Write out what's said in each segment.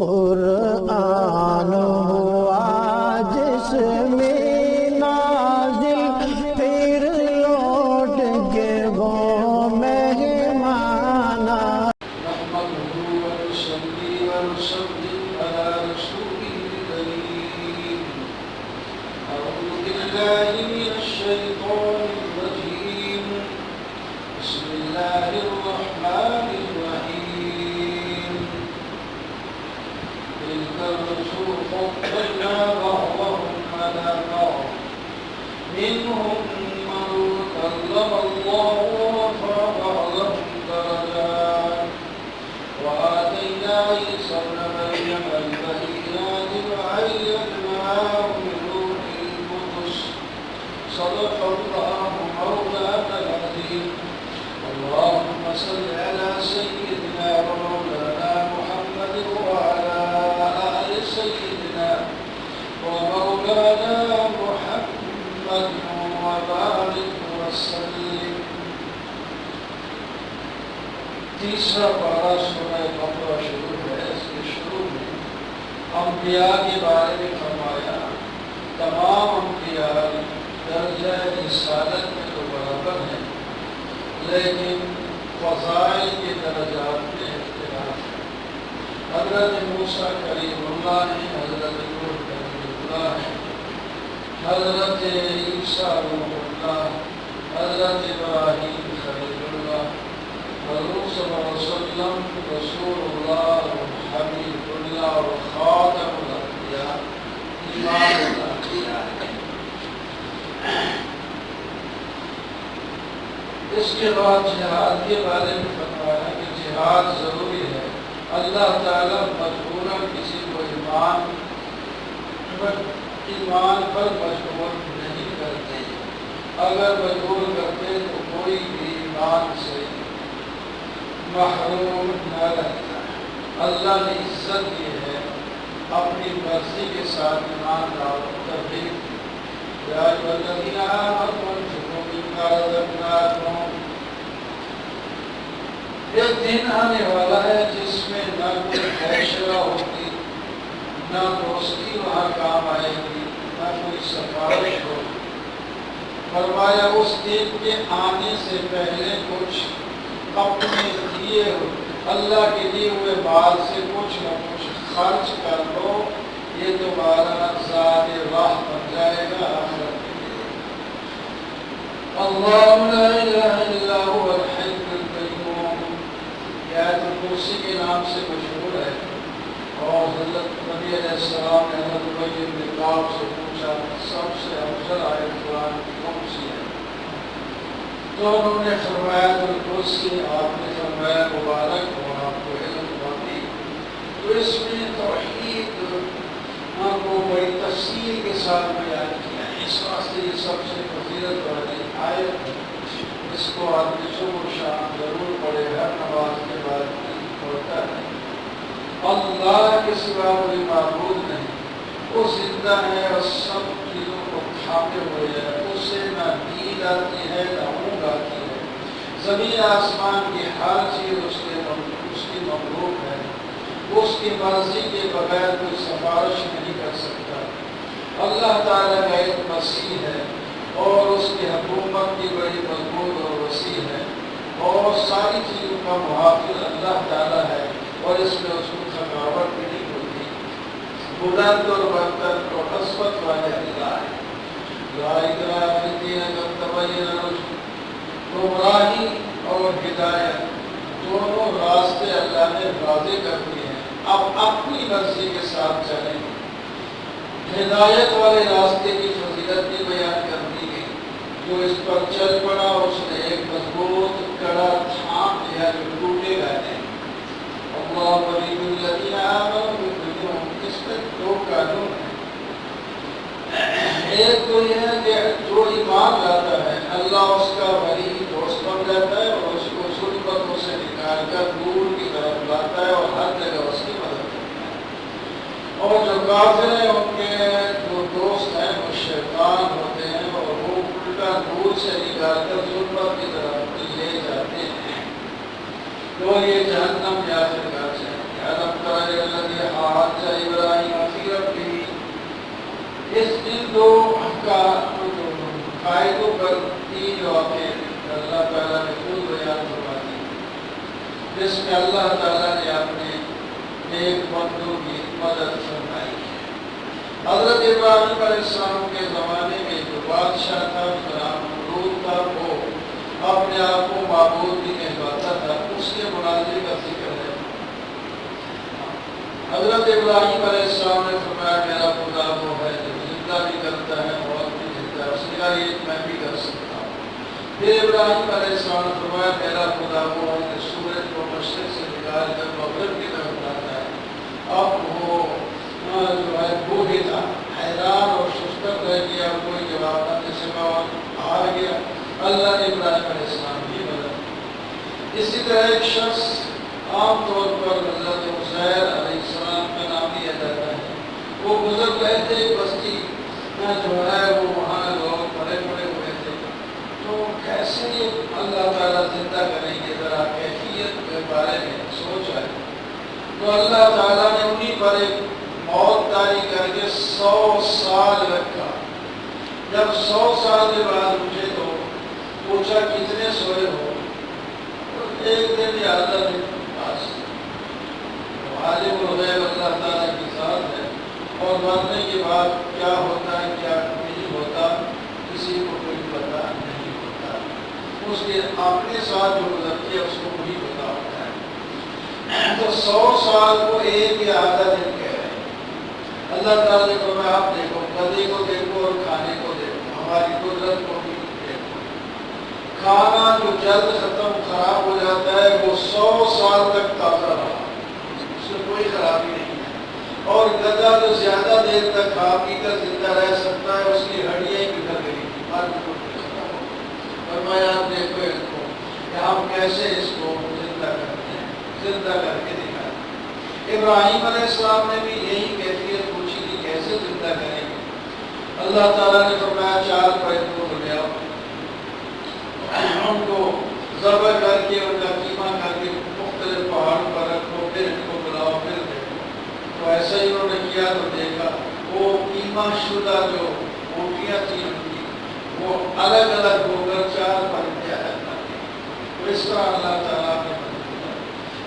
قرآن ہوا جس میں نازل پھر لوٹ کے وہ مہمان نحمده ونصلي ونسلم على رسوله الكريم أعوذ بالله من الشيطان الرجيم بسم الله الرحمن الرحيم تلك الرسل فضلنا بعضهم على بعض منهم من كلم الله ورفع بعضهم درجات وآتينا عيسى ابن مريم البينات وأيدناه بروح القدس صدق الله مولانا العظيم اللهم صل على سيدنا ومولانا محمد وعلى آل سيدنا ومولانا محمد وبارك وسلم. تیسرا پارہ سورہ بقرہ شروع ہے. اس کے شروع میں انبیاء کے بارے میں فرمایا تمام انبیاء درجہ رسالت میں تو برابر ہیں لیکن فضائل کے درجات میں اختلاف ہے. حضرت موسیٰ کلیم اللہ ہیں، حضرت نوح کلیم اللہ ہیں، حضرت عیسیٰ روح اللہ، حضرت ابراہیم خلیل اللہ، حضور صلی اللہ علیہ وسلم رسول اللہ حبیب اللہ و خاتم الانبیاء امام الانبیاء. اس کے بعد جہاد کے بارے میں فرمایا کہ جہاد ضروری ہے. اللہ تعالیٰ مجبوراً کسی کو ایمان پر مجبور نہیں کرتے. اگر مجبور کرتے تو کوئی بھی ایمان سے محروم نہ رہتا ہے. اللہ نے عزت دی ہے اپنی مرضی کے ساتھ ایمان لاؤ تبلیغ کی. یا ایھا الذین آمنوا انفقوا مما رزقناکم. ایک دن آنے والا ہے جس میں نہ کوئی فیصلہ ہوگی، نہ دوستی وہاں کام آئے گی، نہ کوئی سفارش ہوگی. فرمایا اس دن کے آنے سے پہلے کچھ اپنے دیے اللہ کے لیے ہوئے مال سے کچھ نہ کچھ خرچ کر لو، یہ تمہارا زاد راہ بن جائے گا آخرت کے لیے. اللہ لا الہ الا هو الحی القیوم. یہ آیت کرسی کے نام سے مشہور ہے. اور حضرت نبی علیہ السلام نے حضرت ابی بن کعب سے پوچھا سب سے افضل آیت قرآن کی کون سی ہے؟ تو انہوں نے فرمایا کرسی. آپ نے فرمایا مبارک ہو آپ کو علم ہوتی. تو اس میں توحید کو بڑی تفصیل کے ساتھ بیان کیا. اس واسطے یہ سب سے فضیلت والی آیت ہے. اس کو آدمی صبح شام ضرور پڑھے، ہر نماز کے بعد پڑھتا ہے. اللہ کے سوا کوئی معبود نہیں. وہ زندہ ہے اور سب چیزوں کو تھامے ہوئے ہے. اس سے نہ نیند آتی ہے نہ اونگ آتی ہے. زمین آسمان کی ہر چیز اس کی مملوک ہے. اس کی مرضی کے بغیر کوئی سفارش نہیں کر سکتا. اللہ تعالیٰ کا ایک مسیح ہے اور اس کی حکومت کی بڑی مضبوط اور وسیع ہے اور ساری چیزوں کا محافظ اللہ تعالیٰ ہے اور اس میں اس کو تھکاوٹ بھی نہیں ہوتی. بلند اور برتر اور عصمت والے اللہ ہے. لا اکراہ فی الدین قد تبین الرشد. گمراہی اور ہدایت دونوں راستے اللہ نے واضح کر دیے ہیں. اب اپنی مرضی کے ساتھ چلیں. ہدایت والے راستے کی فضیلت بھی بیان کر دی گئی. جو اس پر چل پڑا اس نے ایک مضبوط کڑا تھام لیا جو ٹوٹے گا نہیں. اللہ ولی الذین آمنوا یخرجهم. اس میں دو قانون ہیں. ایک تو یہ ہے کہ جو ایمان لاتا ہے اللہ اس کا ولی دوست بن جاتا ہے اور اس کو ظلمتوں سے نکال کر نور کی طرف لاتا ہے اور ہر جگہ اس کی مدد کرتا ہے. اور جو کافر ہیں ان کے جو دوست ہیں وہ شیطان ہوتے ہیں اور وہ الٹا نور سے نکال کر ظلمت کی طرف لے جاتے ہیں. تو یہ جہنم یا پھر علم تر الذی ان دو کا قائدوں پر تین واقعے اللہ تعالیٰ نے خود بیان کروا دی، جس میں اللہ تعالیٰ نے اپنے ایک بندوں کی مدد فرمائی ہے۔ حضرت ابراہیم علیہ السلام کے زمانے میں جو بادشاہ تھا جناب نمرود تھا، وہ اپنے آپ کو معبود بھی کہلاتا تھا، اس کے مناظر کا ذکر ہے۔ حضرت ابراہیم علیہ السلام نے فرمایا میرا خدا وہ ہے جو زندہ بھی کرتا ہے، موت بھی دیتا ہے، اس نے کہا یہ میں بھی کر سکتا ہوں۔ پھر ابراہیم علیہ السلام نے فرمایا میرا خدا وہ ہے جو سورج کو مشرق سے نکال کر مغرب کی طرف لاتا ہے۔ اب وہ جو ہے بوڑھے تھا، حیران اور ششدر رہ گیا، کوئی جواب نہ دے سکا اور ہار گیا۔ اللہ نے ابراہیم علیہ السلام کی مدد۔ اسی طرح ایک شخص عام طور پر حضرت عزیر علیہ السلام کا نام لیا جاتا ہے، وہ گزر گئے تھے ایک بستی جو ہے وہ وہاں لوگ بڑے بڑے ہوئے تھے، تو کیسے یہ اللہ تعالیٰ زندہ کریں گے، ذرا کیفیت کے بارے میں سوچ آئی تو اللہ تعالیٰ نے انہیں پر ایک موت طاری کر کے 100 سال رکھا۔ جب 100 سال کے بعد مجھے تو پوچھا کتنے سوئے ہو، ایک دن یا آدھا دن پاس۔ عالم الغیب اللہ تعالیٰ کی ذات ہے، اور مرنے کے بعد کیا ہوتا ہے کیا نہیں ہوتا کسی کو کوئی پتہ نہیں ہوتا، اس کے اپنے ساتھ جو گزرتی ہے اس کو وہی پتہ ہوتا ہے۔ تو 100 سال کو ایک یا آدھا دن کہہ رہے ہیں۔ اللہ تعالیٰ نے فرمایا آپ دیکھو، گدے کو دیکھو اور کھانے کو دیکھو، ہماری قدرت کو بھی دیکھو۔ کھانا جو جلد ختم خراب ہو جاتا ہے وہ 100 سال تک تازہ رہا، اس میں کوئی خرابی نہیں ہے، اور گدھا جو زیادہ دیر تک کھا پی کر زندہ رہ سکتا ہے اس کی ہڈیاں بکھر گئی تھی، فرمایا آپ دیکھو اس کو کہ ہم کیسے اس کو زندہ کرتے ہیں، زندہ کر کے دکھاتے۔ ابراہیم علیہ السلام نے بھی یہی کیفیت پوچھی کہ کیسے زندہ کریں گے۔ اللہ تعالیٰ نے فرمایا 4 پرندوں کو لے آؤ، ان کو ذبح کر کے ان کا قیمہ کر کے مختلف پہاڑوں پر رکھو، پھر ان کو بلاؤ، پھر دیکھو۔ تو ایسا ہی انہوں نے کیا تو دیکھا وہ قیمہ شدہ جو بوٹیاں تھیں ان کی وہ الگ الگ ہو کر 4 پرندے الگ بن گئے۔ تو اس طرح اللہ تعالیٰ نے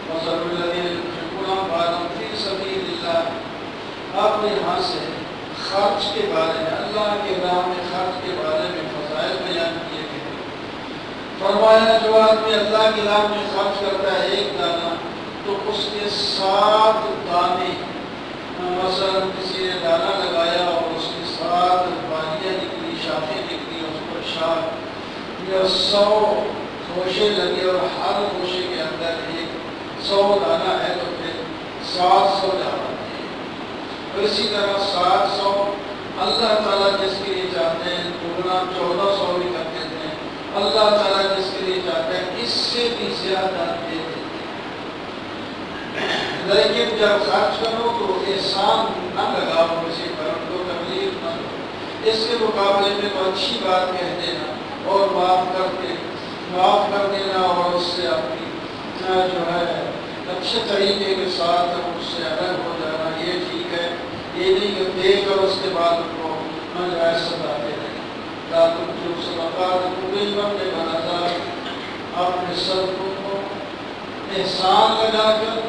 مثل الذین ينفقون أموالهم فی سبیل اللہ۔ آپ نے یہاں سے خرچ کے بارے میں، اللہ کے راہ میں خرچ کے بارے میں فضائل بیان کیے گئے۔ فرمایا جو آدمی اللہ کی راہ میں خرچ کرتا ہے 1 دانہ تو اس کے 7 دانے، مثلا کسی نے دانہ لگایا اور اس کی 7 بالیاں نکلی، شاخیں نکلی، اس پر شاخ یا 100 خوشے لگے اور ہر خوشے کے اندر 100 دانہ ہے تو پھر 700 دانہ ہے۔ تو اسی طرح 700 اللہ تعالیٰ جس کے لیے چاہتے ہیں دگنا 1400 بھی کر دیتے ہیں، اللہ تعالیٰ جس کے لیے چاہتے ہیں اس سے بھی زیادہ دے دیتے ہیں۔ لیکن جب خرچ کرو تو احسان نہ لگاؤ کسی پر، ان کو تکلیف نہ دو، اس کے مقابلے میں تو اچھی بات کہہ دینا اور معاف کر دینا اور اس سے اپنی جو ہے اچھے طریقے کے ساتھ اس سے الگ ہو جانا، یہ ٹھیک ہے۔ یہ نہیں کہ دے کر اس کے بعد ان کو ناجائز ستاتے رہیں۔ جو صدقات قبیلوں نے بناتا اپنے صدقوں کو احسان لگا کر،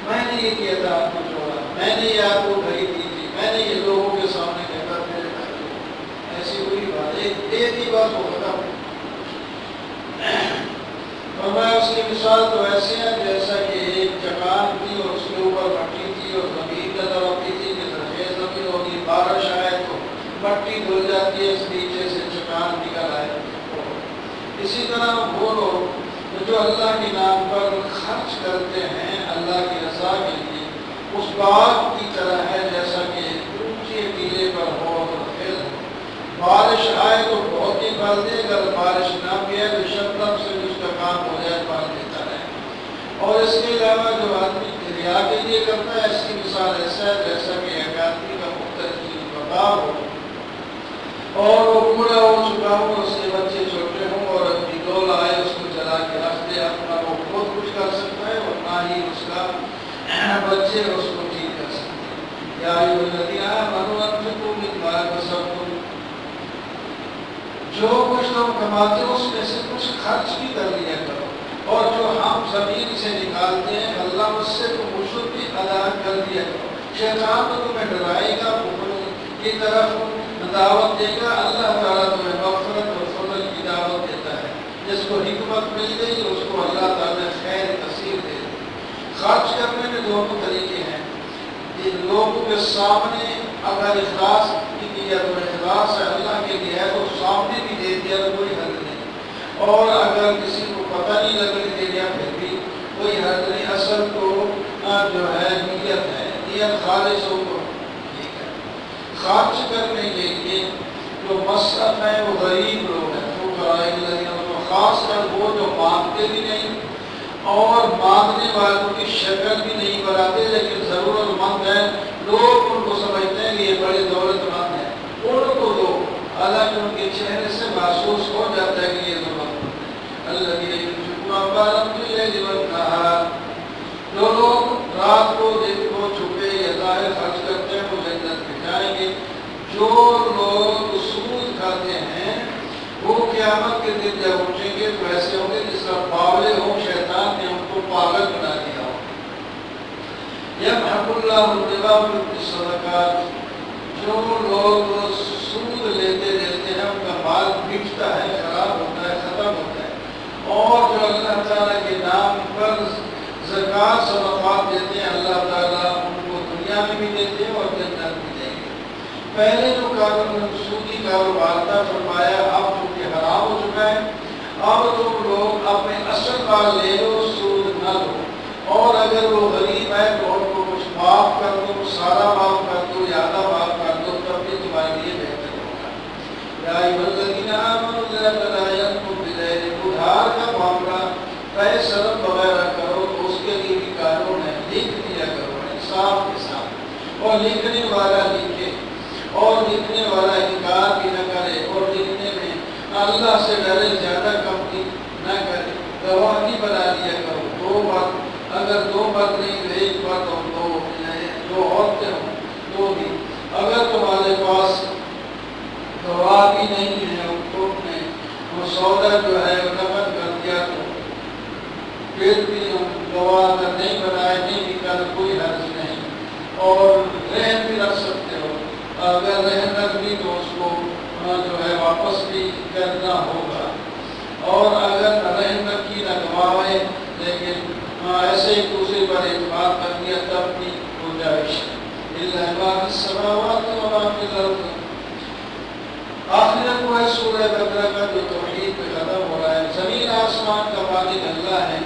میں نے یہ کیا تھا آپ کو چھوڑا، میں نے یہ آپ کو گھڑی دی تھی، میں نے یہ لوگوں کے سامنے کہتا میرے بھائی ایسی ہوئی بات، ایک ہی بات کو ختم۔ اور میں اس کی مثال تو ایسے ہے جیسا کہ ایک چٹان تھی اور اس کے اوپر مٹی تھی اور زمین نظر آتی تھی کہ زرخیز زمین ہوگی، بارش آئے تو مٹی دھل جاتی ہے، اس نیچے سے چٹان نکل آئے۔ اسی طرح وہ لوگ جو اللہ کے نام پر خرچ کرتے ہیں اللہ کی رضا کے لیے، اس باغ کی طرح ہے جیسا کہ اونچے ٹیلے پر ہو اور پھر بارش آئے تو بہت ہی پھل دے، اگر بارش نہ بھی ہے تو شبنم سے اس کا کام ہو جائے، پھل دیتا رہے۔ اور اس کے علاوہ جو آدمی ریا کے لیے کرتا ہے اس کی مثال ایسا ہے جیسا کہ ایک آدمی کا مختلف وقار ہو اور وہ بوڑھا ہو چکا ہو، اس کے بچے چھوٹے ہوں اور اپنی ڈول آئے اس کو جلا کے رکھ دے، اپنا وہ خود کچھ کر سکتا ہے اور نہ ہی اس کا بچے اس کو ٹھیک کر سکتے ہیں۔ یا ایھا الذین آمنوا انفقوا مما جو کچھ تم کماتے ہو اس میں سے کچھ خرچ بھی کر لیا کرو، اور جو ہم زمین سے نکالتے ہیں اللہ اس سے تم عشر بھی ادا کر دیا کرو۔ شیطان تو تمہیں ڈرائے گا، کفر کی طرف دعوت دے گا، اللہ تعالیٰ تمہیں مغفرت اور فضل کی دعوت دیتا ہے۔ جس کو حکمت مل گئی اس کو اللہ تعالیٰ خیر کثیر دے دی۔ خرچ کرنے میں دونوں طریقے ہیں، لوگوں کے سامنے اگر اخلاص کی کیا تو اخلاص ہے اللہ کے لیے ہے تو سامنے بھی دے دیا تو کوئی حرج نہیں، اور اگر کسی کو پتہ نہیں لگنے دے دیا پھر بھی کوئی حرج نہیں۔ اصل تو جو ہے نیت ہے، نیت خالص ہو تو ٹھیک ہے۔ خرچ کرنے کے لیے جو مصرف ہے وہ غریب لوگ ہیں، وہ خاص کر وہ جو مانگتے بھی نہیں اور مانگنے والوں کی شکل بھی نہیں بناتے لیکن ضرورت مند ہے، لوگ ان کو سمجھتے ہیں کہ یہ بڑے دولت مند ہیں، ان کو دو، حالانکہ ان کے چہرے سے محسوس ہو جاتا ہے کہ یہ ضرورت مند ہے۔ اللہ کی جو لوگ رات کو دن کو چھپے یا ظاہر خرچ کرتے ہیں وہ جنت میں جائیں گے۔ جو لوگ سود کھاتے ہیں وہ قیامت کے دن جب اٹھیں گے تو ایسے ہوں گے جس کا باولے ہو، شیطان نے ان کو پاگل بنا دیا ہو۔ یمحق اللہ الربا ویربی الصدقات، جو لوگ سود لیتے رہتے ہیں ان کا مال بکتا ہے، خراب ہوتا ہے، ختم ہوتا ہے، اور جو اللہ تعالیٰ کے نام پر زکوٰۃ صدقات دیتے ہیں اللہ تعالیٰ ان کو دنیا میں بھی دیتے ہیں اور جنت بھی دیں گے۔ پہلے جو سودی کاروبار تھا فرمایا اب چونکہ حرام ہو چکا ہے، اب تم لوگ اپنے اصل مال لے لو، سود نہ لو، اور اگر وہ غریب ہے تو ان کو کچھ معاف کر دو، سارا معاف کر دو یا آدھا معاف کر دو، تب بھی تمہارے لیے بہتر ہوگا۔ یا ایھا الذین آمنوا لا تداینوا بدین، ادھار کا معاملہ طے شرط وغیرہ کرو تو اس کے لیے بھی قانون ہے، لکھ دیا کرو انصاف کے ساتھ، اور لکھنے والا لکھے اور لکھنے والا انکار بھی نہ کرے، اور لکھنے میں اللہ سے ڈرے، زیادہ کم نہ کرے۔ گواہی بنا دیا کرو، دو مرد، اگر دو مرد نہیں تو ایک مرد اور دو عورتیں ہوں تو بھی، اگر تمہارے پاس گواہ بھی نہیں ہے اور تم نے وہ سودا جو ہے وہ نقد کر دیا تو پھر بھی ہم گواہ اگر نہیں بنائے نہیں لکھا تو کوئی حرج نہیں، اور رہن بھی رکھ سکتے ہو، اگر رہن رکھ بھی تو اس کو جو ہے واپس بھی کرنا ہوگا، اور اگر رہن رکھی نہ گواہ ہے لیکن ایسے ہی دوسرے پر اعتماد کر دیا تب بھی گنجائش ہے۔ الا ما فی السماوات و ما فی الارض۔ آخرت وہ ہے سورہ بقرہ کا جو توحید پہ ختم ہو رہا ہے۔ زمین آسمان کا مالک اللہ ہے،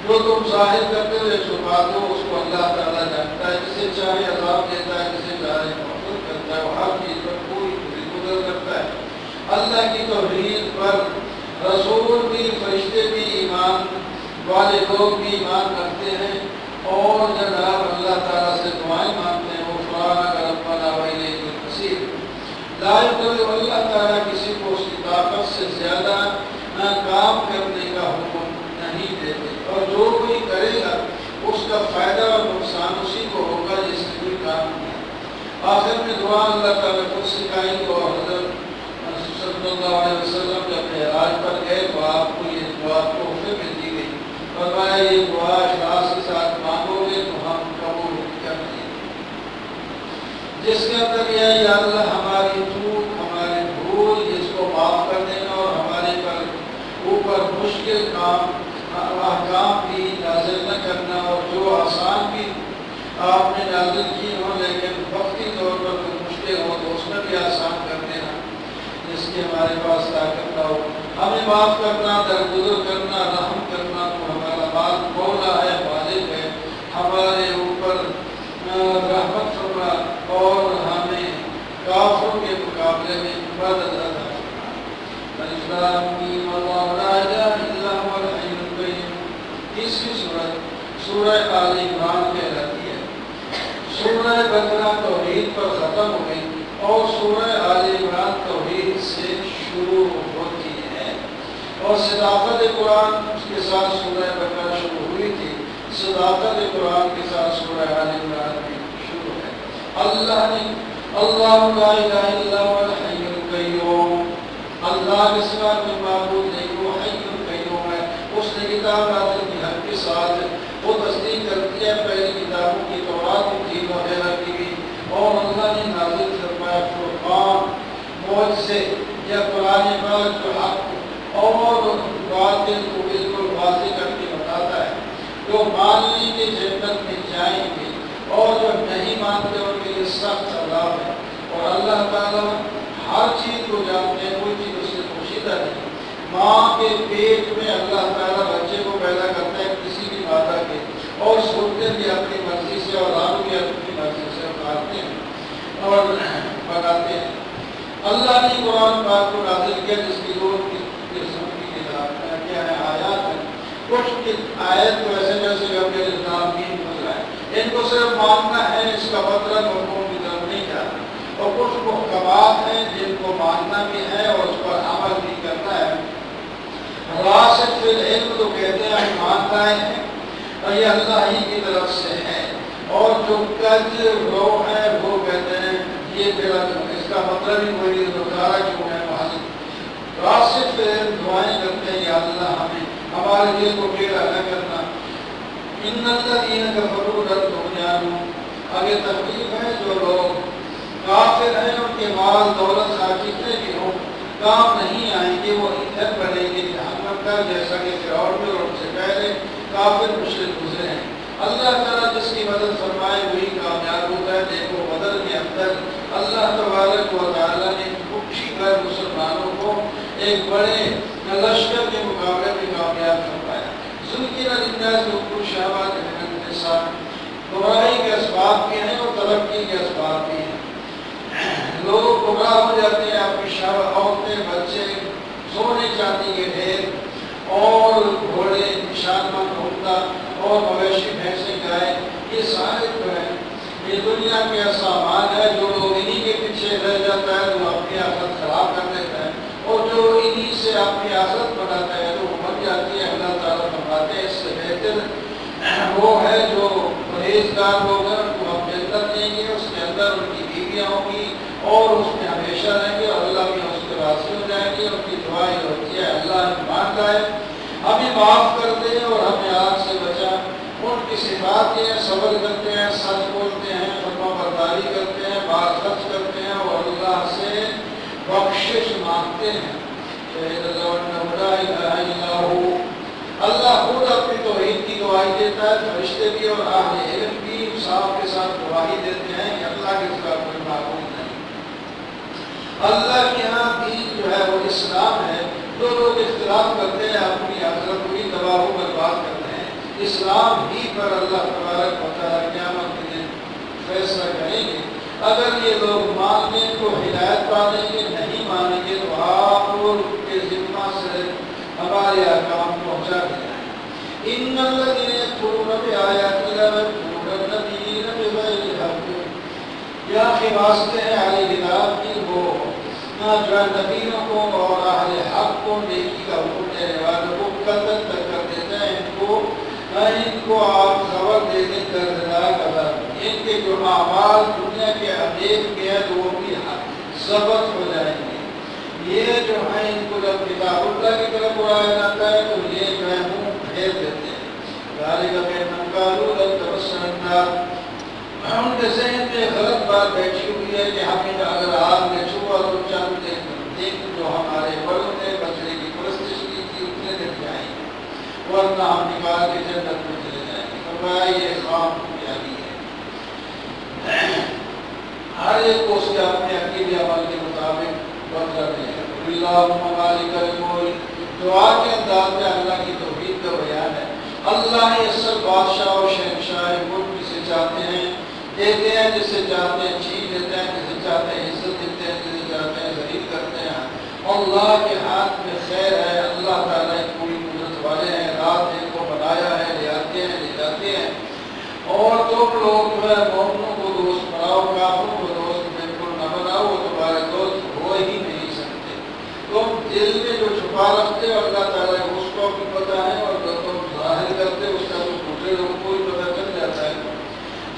جو تم ظاہر کرتے ہوئے چھپاتے ہو اس کو اللہ تعالیٰ جانتا ہے، جسے چاہے عذاب دیتا ہے، جسے چاہے محفوظ کرتا ہے، وہ ہر چیز پر پوری قدرت رکھتا ہے۔ اللہ کی توحید پر رسول بھی، فرشتے بھی، ایمان والے لوگ بھی ایمان رکھتے ہیں، اور جناب اللہ تعالیٰ سے دعائیں مانگتے ہیں، وہ قرآن کا ربنا وإلیک المصیر۔ لا یکلف اللہ تعالیٰ کسی کو اس کی طاقت سے زیادہ کام کرنے کا حکم نہیں دیتے، اور جو کوئی کرے گا اس کا فائدہ اور نقصان اسی کو ہوگا جس نے کوئی کام کیا۔ آخر میں دعا اللہ تعالیٰ کو سکھائی، اور حضرت صلی اللہ علیہ وسلم جب معراج پر گئے تو آپ کو یہ دعا تحفے میں دی گئی، فرمایا یہ دعا اخلاص کے ساتھ مانگو گے تو ہم قبول کریں گے، جس کے اندر یہ یا اللہ ہماری چوک، ہماری بھول، جس کو معاف کر دینا، اور ہمارے پر اوپر مشکل کام احکام بھی نازل نہ کرنا، اور جو آسان بھی آپ نے نازل کی ہوں لیکن وقتی طور پر جو مشکل ہو تو اس میں بھی آسان کر دینا، جس کی ہمارے پاس طاقت نہ ہو۔ ہمیں معاف کرنا، درگزر کرنا، رحم کرنا، تو ہمارا مال مولا ہے، مالک ہے، ہمارے اوپر رحمت فرما، اور ہمیں کافروں کے مقابلے میں مدد عطا فرما۔ الف میم اللہ لا الہ الا هو الحی القیوم۔ اس کی صورت سورہ آل عمران کہلاتی ہے۔ سورہ بقرہ توحید پر ختم ہو گئی، اور سورہ آل عمران توحید سے شروع ہوتی ہے، اور صداقت قرآن کے ساتھ سورہ بقرہ شروع ہوئی تھی، صداقت قرآن کے ساتھ سورہ آل عمران میں شروع ہے۔ اللہ نے اللہ لا الہ الا هو الحی القیوم، اللہ اللہ کے سوا کوئی معبود نہیں، وہ حی القیوم ہے، اس نے کتاب نازل کی حق کے ساتھ، وہ تصدیق کرتی ہے پہلی کتابوں کی، تورات انجیل وغیرہ کی بھی، اور اللہ نے نازل فرمایا فرقان، معجزے یا قرآن پاک جو حق اور باطل کو بالکل واضح کر کے بتاتا ہے۔ جو مان لیں گے جنت میں جائیں گے، اور جو نہیں مانتے ان کے لیے سخت عذاب ہے۔ اور اللہ تعالیٰ ہر چیز کو جانتے ہیں، کوئی چیز اس سے پوشیدہ نہیں۔ ماں کے پیٹ میں اللہ تعالیٰ بچے کو پیدا کرتا ہے کسی بھی مادہ کے، اور سوتے بھی اپنی مرضی سے اور آلو بھی اپنی مرضی سے اتارتے ہیں اور بناتے ہیں۔ اللہ نے قرآن پاک کو نازل کیا جس کی دو قسم کی کتاب کیا ہے آیات ہے۔ کچھ آیت کو ایسے جیسے کہ اسلام دین گزرا ہے، ان کو صرف ماننا ہے، اس کا مطلب حکم کی طرف نہیں جانا، اور کچھ محکمات ہیں جن کو ماننا بھی ہے اور اس پر عمل بھی کرنا ہے۔ راسخ فی العلم تو کہتے ہیں ایمان لائے ہیں اور یہ اللہ ہی کی طرف سے ہے، اور جو کج رو ہے وہ کہتے ہیں یہ تیرا، اس کا مطلب ہی کوئی روزارہ کیوں ہے وہاں۔ راسخ فی العلم دعائیں کرتے ہیں یا اللہ ہمیں ہمارے دل کو ٹیڑھا نہ کرنا۔ ان الذین کفروا لن تغنی، آگے تکلیف ہے جو لوگ کافر ہیں ان کے مال دولت کتنے بھی ہوں کام نہیں آئیں گے، وہ ایندھن بنیں گے جہنم کا، جیسا کہ فرعون میں اور ان سے پہلے کافر مشرک گزرے ہیں۔ اللہ تعالیٰ جس کی مدد فرمائے وہی کامیاب ہوتا ہے۔ دیکھو بدر کے اندر اللہ تبارک و تعالیٰ نے اٹھی کر مسلمانوں کو ایک بڑے لشکر کے مقابلے میں کامیاب فرمایا۔ ذُلِّلَ لِلنَّاسِ حُبُّ الشَّهَوَاتِ مِنَ النِّسَاءِ، گمراہی کے اسباب بھی ہیں اور ترقی کے اسباب بھی ہیں۔ لوگ گمراہ ہو جاتے ہیں، اپنی شہوت، عورتیں، بچے، سونے چاندی کے ڈھیر اور گھوڑے، نشان مند عمدہ اور مویشی بھینسیں گائے، یہ سارے جو ہیں یہ دنیا کے سامان ہے۔ جو لوگ انہی کے پیچھے رہ جاتا ہے وہ اپنی آخرت خراب کر دیتا ہے، اور جو انہی سے اپنی آخرت بناتا ہے تو وہ مر جاتی ہے۔ اللہ تعالیٰ فرماتے ہیں اس سے بہتر وہ ہے جو پرہیزگار لوگ ہیں، ان کو ہم جنت دیں گے، اس کے اندر ان کی بیویاں ہوں گی اور اس میں ہمیشہ رہیں گے، اور اللہ بھی اس کے راضی ہو جائیں گے۔ ان کی دعا یہ ہوتی ہے اللہ ہمیں مان لائے، ہمیں معاف کر دے اور ہمیں آگ سے بچا۔ ان کی صفات یہ ہے صبر کرتے ہیں، سچ بولتے ہیں، فرما برداری کرتے ہیں، مال خرچ کرتے ہیں اور اللہ سے بخشش مانگتے ہیں۔ شہید اللہ انہ لا الہ الا ہو، اللہ خود اپنی توحید کی گواہی دیتا ہے، فرشتے بھی اور اہل علم بھی انصاف کے ساتھ گواہی دیتے ہیں کہ اللہ کے سوا کوئی معبود نہیں۔ اللہ کے ہاں دین جو ہے وہ اسلام ہے۔ جو لوگ اختلاف کرتے ہیں اپنی آخرت کو ہی تباہ و برباد کرتے ہیں۔ اسلام ہی پر اللہ تبارک و تعالیٰ قیامت کے دن فیصلہ کریں گے۔ اگر یہ لوگ مان لیں تو ہدایت پالیں گے، نہیں مانیں گے تو آپ کے ذمہ سے ہمارے احکام پہنچا دیا ہے۔ ان الذین یکفرون بآیات اللہ ویقتلون النبیین بغیر الحق، یا کہ واسطے ہیں اہل کتاب کی وہ جو ہے نبیوں کو اور اہل حق کو نیکی کا حکم دینے والوں کو قتل تک کر دیتے ہیں۔ ان کو آپ خبر دے دیں دردناک عذاب، ان کے جو اعمال دنیا کے دیکھ کے ہیں تو وہ بھی ضبط ہو جائیں گے۔ یہ جو ہے ان کو جب کتاب اللہ کی طرف بلایا جاتا ہے تو یہ جو ہے منہ پھیر دیتے ہیں۔ ذالک بأنہم قالوا لن تمسنا النار، ان کے ذہن میں غلط بات بیٹھی ہوئی ہے کہ ہمیں اگر آگ میں چھوا تو چند دن جو ہمارے بڑوں نے بچڑے کی پرستش کی تھی اتنے دن جائیں گے، ورنہ ہم نکال کے جنت میں چلے جائیں گے۔ فرمایا یہ خواب خیالی ہے، ہر ایک کو اس کے اپنے عقیدے عمل کے مطابق بدلہ دے گا۔ اللہم مالک الملک، دعا کے انداز میں اللہ کی توحید کا بیان ہے۔ اللہ ہی اصل بادشاہ اور شہنشاہ ملک جسے چاہتے ہیں دیتے ہیں، جسے چاہتے ہیں چھین لیتے ہیں، جسے چاہتے ہیں عزت دیتے ہیں، جسے چاہتے ہیں ذلیل کرتے ہیں۔ اللہ کے ہاتھ میں خیر ہے، اللہ تعالیٰ پوری قدرت والے ہیں، رات دن کو بنایا ہے، لے آتے ہیں لے جاتے ہیں۔ اور تم لوگ جو ہے مومنوں کو دوست بناؤ، کافروں کو دوست بالکل نہ بناؤ، وہ تمہارے دوست ہو ہی نہیں سکتے۔ تم دل میں جو چھپا رکھتے ہو اللہ تعالیٰ کو اس کو بھی پتہ ہے، اور جو تم ظاہر کرتے اس کا تو دوسرے لوگوں کو بھی پتہ چل جاتا ہے۔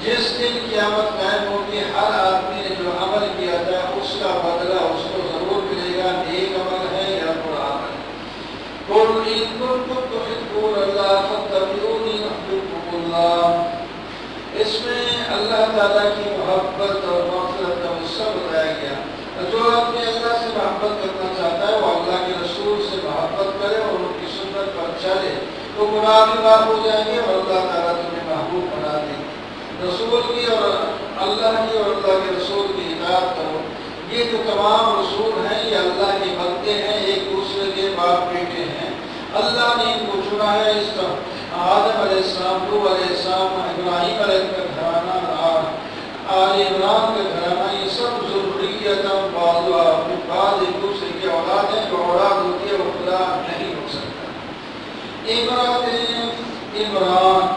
جس دن قیامت قائم ہوگی ہر آدمی نے جو عمل کیا تھا اس کا بدلہ اس کو ضرور ملے گا، نیک عمل ہے یا اللہ کی محبت اور مغفرت کا حصہ بتایا گیا۔ جو آدمی اللہ سے محبت کرنا چاہتا ہے وہ اللہ کے رسول سے محبت کرے اور ان کی سنت پر چلے تو گناہ بھی معاف ہو جائیں گے اور اللہ تعالیٰ تمہیں محبوب بنا دیں گے۔ رسول کی اور اللہ کی اور اللہ کے رسول کی اطاعت کرو۔ یہ جو تمام رسول ہیں یہ اللہ کے بندے ہیں، ایک دوسرے کے باپ بیٹے ہیں۔ اللہ نے ان کو چنا ہے۔ اس کا آدم علیہ السلام، نوح علیہ السلام، ابراہیم علیہ کا گھرانہ اور آل عمران کا گھرانہ، یہ سب ذریتاً بعضها من بعض، ایک دوسرے کی اولاد ہیں۔ جو اولاد ہوتی ہے وہ خدا نہیں ہو سکتا۔ عمران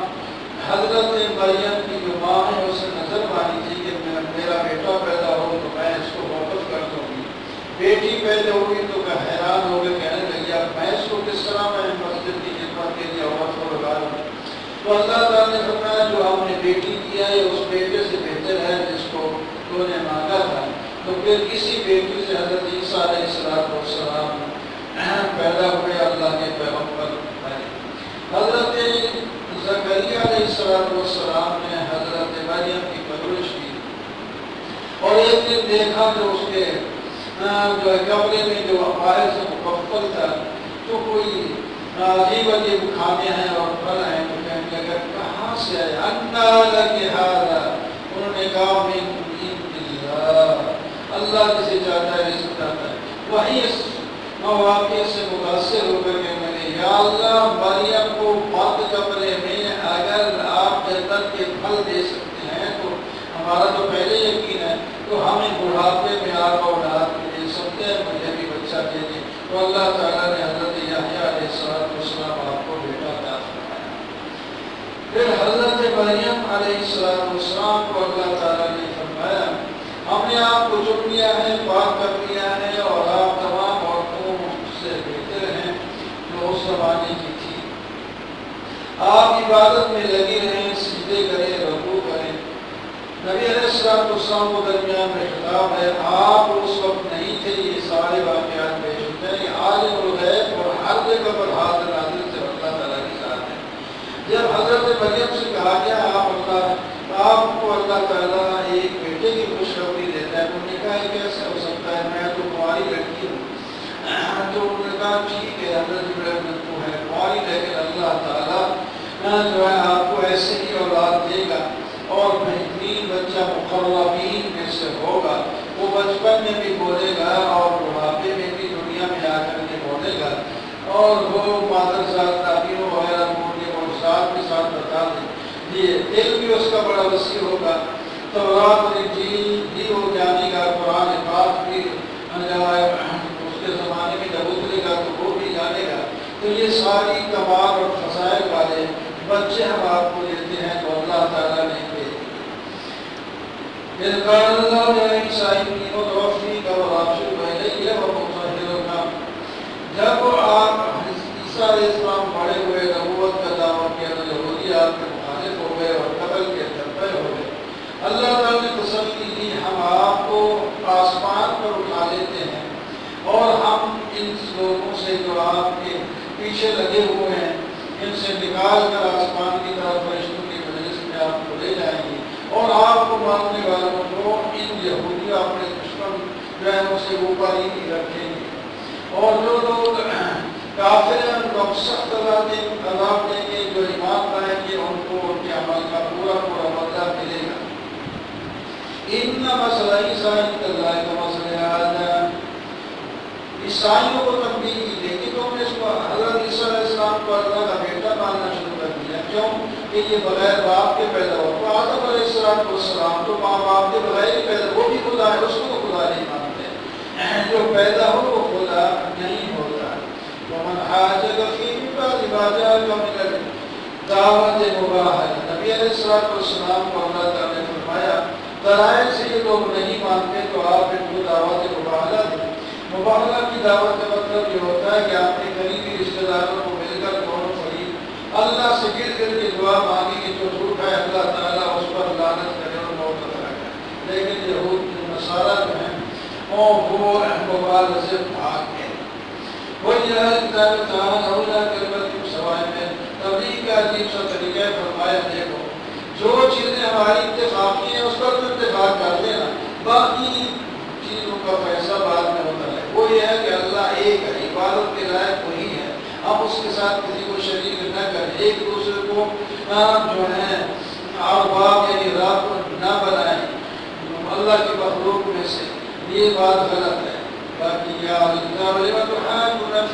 حضرت مریم کی جو ماں ہے اسے نظر مانی تھی کہ میرا بیٹا پیدا ہو تو میں اس کو واپس کر دوں گی۔ بیٹی پیدا ہوئی تو میں حیران ہو گئے، کہنے لگی اب میں اس کو کس طرح میں مسجد کی خدمت کے لیے عورت کو لگا دوں۔ تو اللہ تعالیٰ نے فرمایا جو ہم نے بیٹی کیا ہے اس بیٹے سے بہتر ہے جس کو تو نے مانگا تھا۔ تو پھر اسی بیٹی سے حضرت عیسیٰ علیہ السلام پیدا ہوئے، اللہ کے پیغمبر بنے۔ حضرت زکریا علیہ السلام نے حضرت مریم کی پرورش کی اور ایک دن دیکھا جو اس کے جو کمرے میں جو باہر سے مکفل تھا تو کوئی عجیب عجیب کھانے ہیں اور پھل ہیں، تو کہنے لگا کہاں سے آئے؟ انا لک ھذا، انہوں نے کہا من عند اللہ، اللہ جسے چاہتا ہے رزق دیتا ہے۔ وہی اس واقعے سے متاثر ہو کر کے میں نے یا اللہ مریم کو بند کمرے میں اگر آپ جنت کے پھل دے سکتے ہیں تو ہمارا تو پہلے یقین ہے، تو ہمیں بڑھاپے میں آپ اولاد دے سکتے ہیں، مجھے بھی بچہ دے دیں۔ تو اللہ تعالیٰ نے حضرت یحییٰ علیہ السلام آپ کو بیٹا عطا فرمایا۔ پھر حضرت مریم علیہ السلام کو اللہ تعالیٰ نے فرمایا ہم نے آپ کو چن لیا ہے، پاک کر لیا ہے اور آپ تمام عورتوں سے بہتر ہیں جو اس زمانے کی تھی۔ آپ عبادت میں لگے رہیں، سجدے کریں، رکوع کریں۔ نبی علیہ السلام کو درمیان میں خطاب ہے، آپ اس وقت نہیں تھے، یہ سارے واقعات پیش ہوتے ہیں۔ یہ عالم الغیب اور ہر جگہ پر حاضر ناظر سے اللہ تعالیٰ کی ذات ہے۔ جب حضرت مریم سے کہا گیا آپ کو اللہ تعالیٰ ایک بیٹے کی خوشخبری دیتا ہے، انہوں نے کہا کیسے ہو سکتا ہے، میں تو کماری لڑکی ہوں۔ تو انہوں نے کہا ٹھیک ہے حضرت ابراہیم تو ہے کماری، لیکن اللہ تعالیٰ جو ہے آپ کو ایسے ہی اولاد دے گا اور بہترین بچہ مقربین میں سے ہوگا۔ وہ بچپن میں بھی بولے گا اور بڑھاپے میں بھی دنیا میں آ کر کے بولے گا، اور وہ مادر ذات تعبیروں وغیرہ بولنے اور ذات کے ساتھ بتا دیں۔ یہ علم بھی اس کا بڑا وسیع ہوگا، تورات اور انجیل بھی وہ جانے گا، قرآن پاک بھی اس کے زمانے میں جب اترے گا تو وہ بھی جانے گا۔ تو یہ ساری کمال اور فضائل والے بچے ہم آپ کو دیتے ہیں تو اللہ تعالیٰ نے دے دی۔ پھر قال اللہ یا عیسیٰ انی متوفیک ورافعک الیک ومطہرک، جب آپ عیسیٰ علیہ السلام بڑے ہوئے، نبوت کا دعویٰ کیا تو یہودی آپ کے مخالف ہو گئے اور قتل کے تربے ہو گئے۔ اللہ تعالیٰ نے تسلی دی ہم آپ کو آسمان پر اٹھا لیتے ہیں اور ہم ان لوگوں سے جو آپ کے پیچھے لگے ہوئے ہیں ان سے نکال کر آسمان کی طرف فرشتوں کی مجلس میں آپ کو لے جائیں گے، اور آپ کو ماننے والوں کو ان یہودیوں اپنے دشمن جو ہے ان سے اوپر ہی رکھیں گے، اور جو لوگ کافر ہیں ان کو ہم سخت عذاب دیں گے، جو ایمان لائیں گے ان کو ان کے عمل کا پورا بدلہ ملے گا۔ ان مسئلہ عیسیٰ عند اللہ کمثل آدم، عیسائیوں کو تنبیہ کی گئی کہ تم نے اس کو حضرت عیسیٰ علیہ السلام کو اللہ کا بیٹا ماننا شروع کر دیا، کیوں کہ یہ بغیر باپ کے پیدا ہوا۔ تو آدم علیہ السلام تو ماں باپ کے بغیر ہی پیدا، وہ بھی خدا ہے، اس کو خدا نہیں مانتے، جو پیدا ہو وہ خدا نہیں ہوتا۔ ومن حاجک فی من بعد ما جاءک من العلم، دعوت مباحثہ، نبی علیہ السلام کو اللہ تعالیٰ نے فرمایا دلائل سے یہ لوگ نہیں مانتے تو آپ ان کو دعوت مباحثہ دیں۔ مباحثہ کی دعوت کا مطلب یہ ہوتا ہے کہ اپنے قریبی رشتہ داروں کو مل کر دونوں فریق اللہ سے گر کر کے دعا مانگی کہ جو جھوٹا ہے اللہ تعالیٰ اس پر لعنت کرے اور موت عطا کرے۔ لیکن یہود نصارہ جو ہیں وہ مبالغے سے بھاگ گئے۔ وہی کتاب تعالیٰ کلمۃ سوائے میں تبلیغ کا عجیب سا طریقہ فرمایا، دیکھو جو چیزیں ہماری اتفاقی ہیں اس پر تو اتفاق کر لینا، باقی چیزوں کا فیصلہ بعد میں ہوتا ہے۔ وہ یہ ہے کہ اللہ ایک ہے، عبادت کے لائق وہی ہے، ہم اس کے ساتھ کسی کو شریک نہ کریں، ایک دوسرے کو جو ہے ارباب یعنی رب نہ بنائیں اللہ کی مخلوق میں سے، یہ بات غلط ہے۔ باقی یا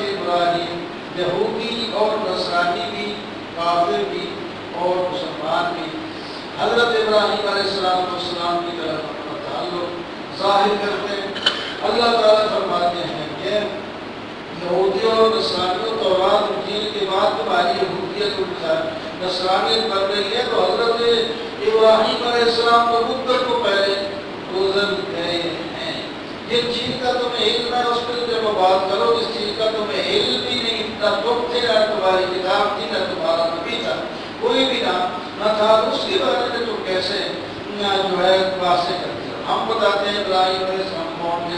ابراہیم، یہودی اور نصرانی بھی، کافر بھی اور مسلمان بھی حضرت ابراہیم علیہ السلام کی طرف اپنا تعلق ظاہر کرتے ہیں۔ اللہ تعالیٰ فرماتے ہیں کہ یہودیوں اور نصرانیوں تورات انجیل کے بعد تمہاری یہودیت نصرانیت بن رہی ہے، تو حضرت ابراہیم علیہ السلام تو مدت کو پہلے گزر گئے ہیں۔ جس چیز کا تمہیں علم ہے اس پہ جب بات کرو، جس چیز کا تمہیں علم بھی نہیں، نہ تم تھے، نہ تمہاری کتاب تھی، نہ تمہارا نبی تھا، کوئی بھی نہ تھا، اس کے بارے میں تم کیسے جو ہے باتیں کرتے ہو؟ ہم بتاتے ہیں ابراہیم علیہ السلام کون تھے،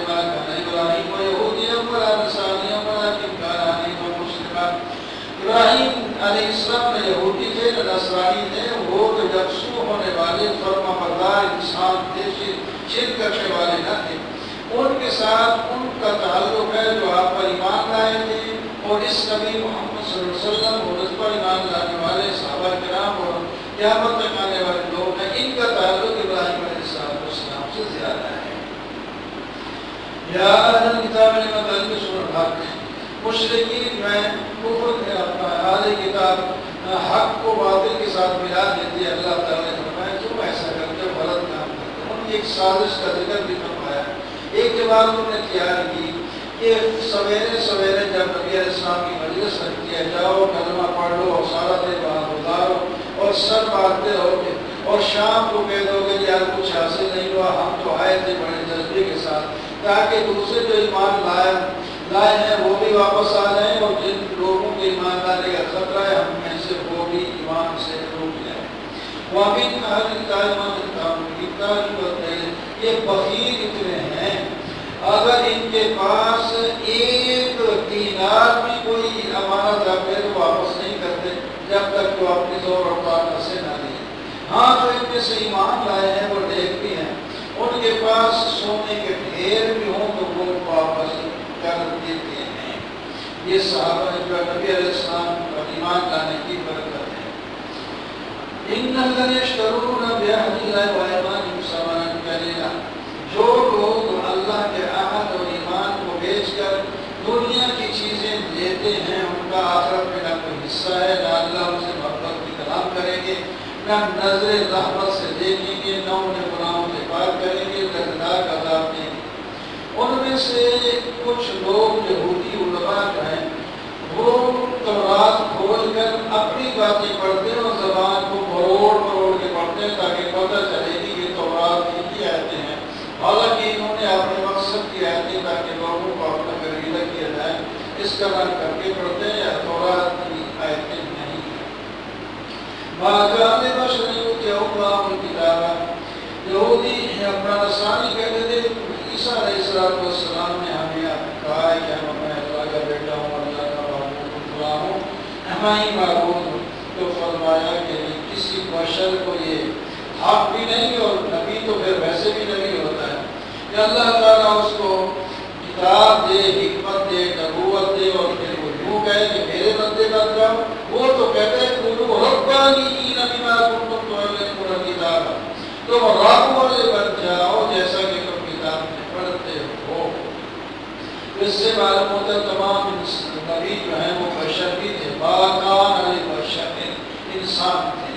ابراہیم و یہودیوں پر نصرانیوں پر کمکارانی و مسلمان۔ ابراہیم علیہ السلام نے یہودی تھے، نصرانی تھے، وہ تو یکسو ہونے والے فرما بردار انسان تھے، شرک کرنے والے نہ تھے۔ ان کے ساتھ ان کا تعلق ہے جو آپ پر ایمان لائے تھے، اور اس نبی محمد صلی اللہ علیہ وسلم اور اس پر ایمان لانے والے صحابہ کرام اور قیامت تک آنے والے لوگ ہیں، ان کا تعلق ابراہیم علیہ السلام سے زیادہ ہے۔ یا اہل کتاب لم تلبسون الحق، مشرکین میں کفر کے اپنا اہل کتاب حق کو باطل کے ساتھ ملا دیتے ہیں۔ اللہ تعالیٰ نے فرمایا تم ایسا کرتے ہو، غلط کام کرتے ہو۔ ان کی ایک سازش کا ذکر بھی فرمایا، ایک جواب انہوں نے تیار کی کہ سویرے سویرے جب نبی علیہ السلام کی مجلس رکھتی ہے، جاؤ کلمہ پڑھ لو اور سارا دن وہاں گزارو اور سر مارتے رہو گے، اور شام کو کہہ دو گے یار کچھ حاصل نہیں ہوا، ہم تو آئے تھے بڑے جذبے کے ساتھ، تاکہ دوسرے جو ایمان لائے ہیں وہ بھی واپس آ جائیں، اور جن لوگوں کے ایمان لانے کا خطرہ ہے ہم میں سے وہ بھی ایمان سے روک جائیں۔ وَمِنْ أَهْلِ الْكِتَابِ مَنْ يَأْخُذُ یہ بخیل اتنے ہیں، اگر ان کے پاس ایک دینار بھی کوئی امانت رکھے تو واپس نہیں کرتے جب تک تو اپنی زور اور طاقت سے نہ لیں۔ ہاں جو ان میں سے ایمان لائے ہیں وہ نیک بھی ہیں، ان کے پاس سونے کے ڈھیر بھی ہوں تو وہ واپس کر دیتے ہیں۔ یہ صحابہ جو نبی علیہ السلام پر ایمان لانے کی برکت ہے۔ ان الذين يشترون بعهد الله وايمانهم ثمنا قليلا، جو لوگ اللہ کے عہد اور ایمان کو بیچ کر دنیا کی چیزیں لیتے ہیں، ان کا آخرت میں نہ کوئی حصہ ہے، نہ اللہ ان سے محبت کی کلام کریں گے، نہ نظر رحمت سے دیکھیں گے، نہ انہیں گناہوں سے پاک کریں گے، دردناک عذاب دیں گے۔ ان میں سے کچھ لوگ یہودی علماء جو ہیں وہ تورات کھول کر اپنی باتیں پڑھتے ہیں اور زبان کو مروڑ مروڑ کے پڑھتے ہیں تاکہ پتہ چلے کہ یہ تورات کی آیتیں ہیں، حالانکہ انہوں نے اپنے مقصد کی آیتیں تاکہ لوگوں کو اپنا گریلا کیا جائے اس کا رنگ کر کے پڑھتے ہیں، یا تورات کی آیتیں نہیں ہیں۔ باقاعدہ بشریوں کے اوقات کتاب یہودی اپنا نصرانی کہتے تھے، عیسیٰ علیہ السلام نے ہمیں کہا ہے کہ ہم اپنے اللہ کا بیٹا ہوں، اللہ کا ہوں، ہماری معبود ہوں، تو فرمایا کہ کسی بشر کو یہ حق بھی نہیں، اور نبی تو پھر ویسے بھی نبی ہوتا ہے کہ اللہ تعالیٰ اس کو کتاب دے، حکمت دے، نبوت دے، اور پھر وہ یوں کہے کہ میرے بندے بن جاؤ۔ وہ تو کہتے ہیں کونوا ربانیین بما کنتم تعلمون الکتاب، تم رب والے بن جاؤ جیسا کہ تم کتاب میں پڑھتے ہو۔ اس سے معلوم ہوتا ہے تمام نبی جو ہیں وہ بشر بھی تھے، باکان علی بشر انسان تھے۔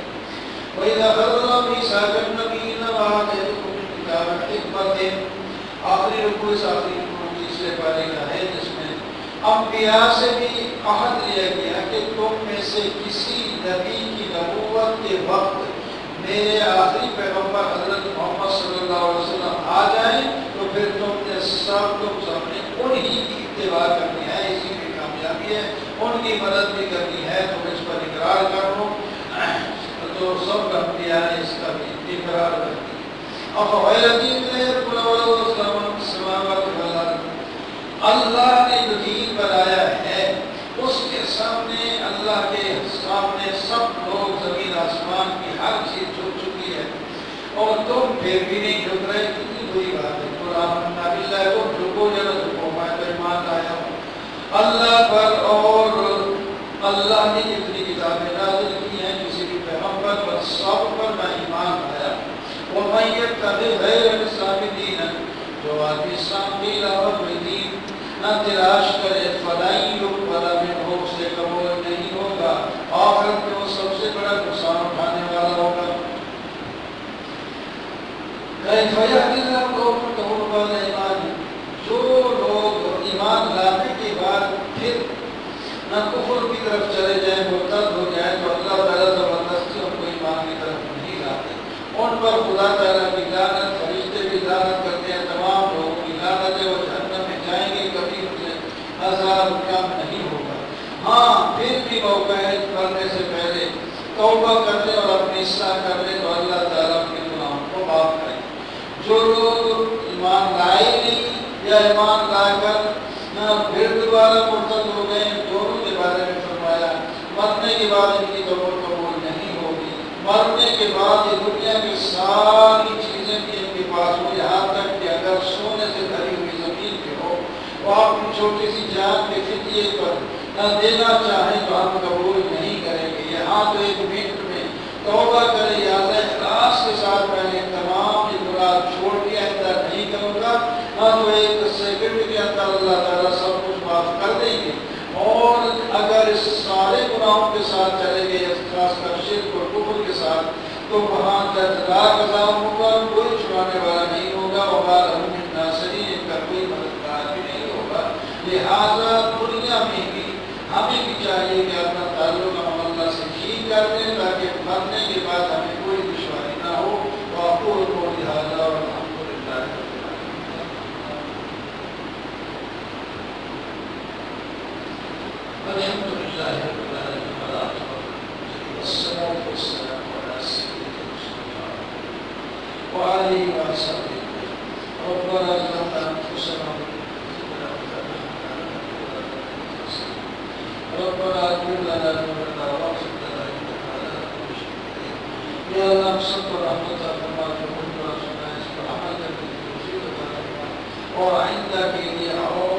وَإِذَا أَخَذْنَا مِيثَاقَ النَّبِيِّينَ وَآتَيْنَاكُم مِّنَ الْكِتَابِ وَالْحِكْمَةِ، آخری رکوع اس آخری رکوع تیسرے پارے کا ہے، جس میں انبیاء سے بھی عہد لیا گیا کہ تم میں سے کسی نبی کی نبوت کے وقت میرے آخری پیغمبر حضرت محمد صلی اللہ علیہ وسلم آ جائیں تو پھر تم نے سب نے انہی کی اتباع کرنی ہے، اسی کی کامیابی ہے، ان کی مدد بھی کرنی ہے، تم اس پر اقرار کر لو۔ تو سب انبیاء نے اس کا بھی اقرار کر دیا۔ اللہ نے جو دین بنایا ہے اس کے سامنے، اللہ کے سامنے سب لوگ زمین آسمان کی ہر چیز اور تم پھر بھی نہیں جھک رہے، کتنی بری بات ہے۔ قرآن باللہ تو جھکو یا نہ جھکو، میں تو ایمان لایا ہوں اللہ پر، اور اللہ نے جتنی کتابیں نازل کی ہیں کسی بھی پیغمبر پر سب پر میں ایمان لایا۔ وَمَن يَتَّبِعْ غَيْرَ الْإِسْلَامِ دِينًا، جو آدمی اسلام کے علاوہ کوئی دین نہ تلاش کرے، فَلَن يُقْبَلَ مِنْهُ، سے قبول نہیں ہوگا، آخرت میں وہ سب سے بڑا نقصان اٹھانے والا ہوگا۔ كَيْفَ يَهْدِي اللَّهُ قَوْمًا كَفَرُوا بَعْدَ إِيمَانِهِمْ، جو لوگ ایمان لانے کے بعد پھر نہ کفر کی طرف چلے جائیں، مرتد ہو جائیں، تو اللہ تعالیٰ زبردستی ان کو ایمان کی طرف نہیں لاتے، ان پر خدا تعالیٰ کی لعنت، فرشتے بھی لعنت کرتے ہیں، تمام لوگوں کی لعنت ہے، وہ جہنم میں جائیں گے، کبھی اسے عذاب کم نہیں ہوگا۔ ہاں پھر بھی موقع ہے کرنے سے پہلے توبہ کر لیں اور اپنی اصلاح کر لیں تو اللہ تعالیٰ اپنے گناہوں کو معاف کریں۔ جو لوگ ایمان لائے نہیں یا ایمان لا کر پھر دوبارہ مرتد ہو گئے، دونوں کے بارے میں فرمایا مرنے کے بعد ان کی توبہ قبول نہیں ہوگی، مرنے کے بعد یہ دنیا کی ساری چیزیں بھی ان کے پاس ہو، یہاں تک کہ اگر سونے سے بھری ہوئی زمین پہ ہو وہ اپنی چھوٹی سی جان کے فدیے پر نہ دینا چاہیں تو ہم قبول نہیں کریں گے۔ یہاں تو ایک منٹ میں توبہ کرے یا اللہ اخلاص کے ساتھ میں نے تمام یہ گناہ چھوڑ کے آئندہ نہیں کروں گا، نہ تو ایک سیکنڈ کے اندر اللہ تعالیٰ سب کچھ معاف کر دیں گے۔ اور اگر اس سارے گناہوں کے ساتھ چلے گئے، خاص کر شرک اور کفر کے ساتھ، تو وہاں دردناک عذاب ہوگا، کوئی چھڑانے والا نہیں ہوگا، وما لهم من ناصرین، ان کا کوئی مددگار بھی نہیں ہوگا۔ لہٰذا دنیا میں بھی ہمیں بھی چاہیے کہ اپنا تعلق ہم اللہ سے ٹھیک کر دیں تاکہ مرنے کے بعد ہمیں کوئی دشواری نہ ہو۔ وأقول قولي هذا والحمد لله رب العالمين۔ الحمد لله رب العالمين والصلاة والسلام على سيدنا المصطفى وعلى آله وصحبه ربنا ظلمنا أنفسنا ربنا اغفر لنا ذنوبنا واغفر لنا انك على كل شيء قدير۔ یا اللہ سب کو رحمت فرما، جو خود کو سنا اس پر عمل کرنے کی توفیق عطا فرما، اور آئندہ کے لیے اور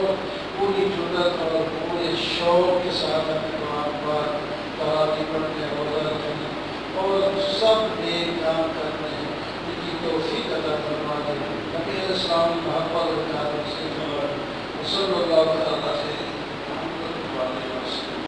پوری جرأت اور پورے شوق کے ساتھ اپنے قرآن پاک تراویح پڑھنے روزہ رکھنے اور سب نیک کام کرنے کی توفیق عطا فرما دے۔ نبی علیہ السلام کی محبت